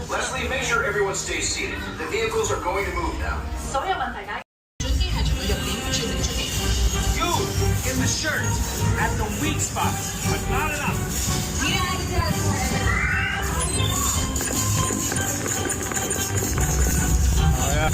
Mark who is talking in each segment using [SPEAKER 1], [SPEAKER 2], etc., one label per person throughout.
[SPEAKER 1] Leslie, make sure everyone stays seated. The vehicles are going to move now.
[SPEAKER 2] 所有問題解決。
[SPEAKER 3] You in the shirt at the weak spots, but not enough.
[SPEAKER 4] Oh yeah.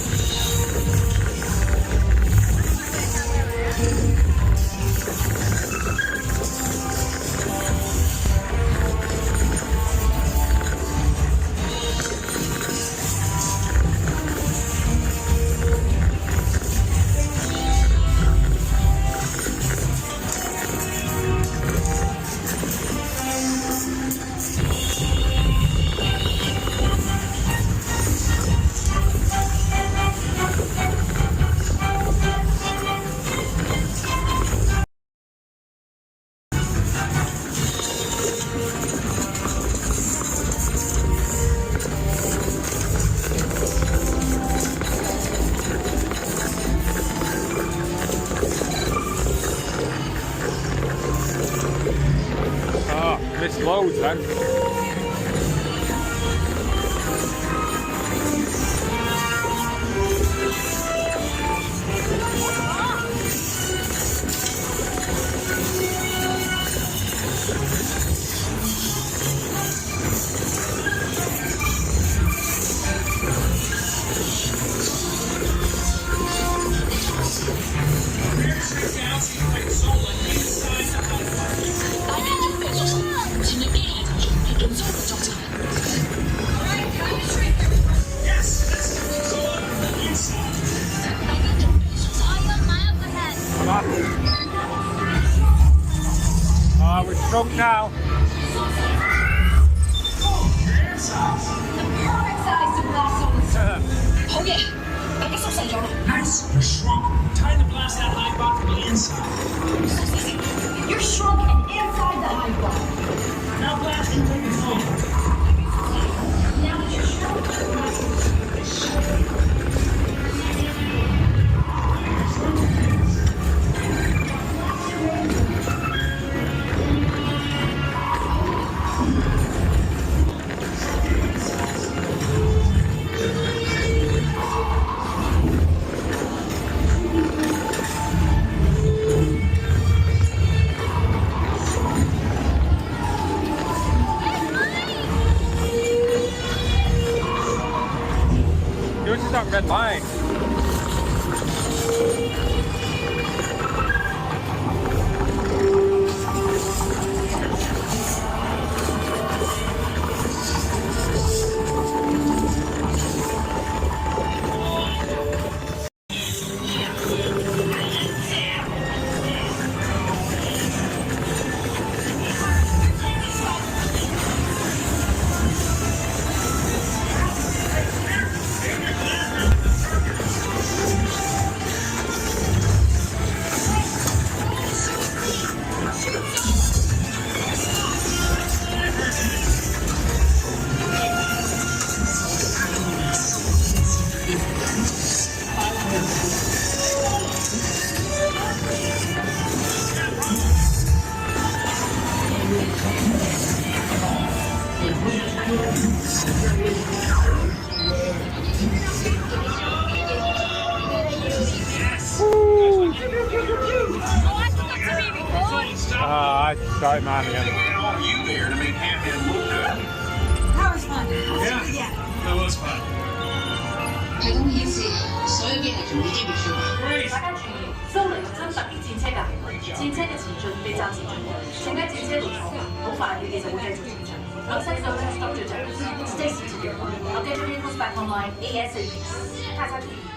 [SPEAKER 4] Missed loads then. Oh, we're shrunk now.
[SPEAKER 3] Nice, you're shrunk. Time to blast that high box from the inside.
[SPEAKER 2] You're shrunk and inside the high bar.
[SPEAKER 3] Now blast and take it home.
[SPEAKER 2] Now that you're shrunk.
[SPEAKER 4] Yours is on red line. I started mine again.
[SPEAKER 1] I want you there to make Ant-Man look good.
[SPEAKER 2] That was fun.
[SPEAKER 3] Yeah, that was fun. Great.
[SPEAKER 2] 大家注意，周圍真特別戰車嘅行為，戰車嘅前進比較前進，請喺戰車度坐下，好快你哋就會繼續前進。Looks like the rest of your journey. Stay seated. I'll get your vehicles back online ASAP. 大家注意。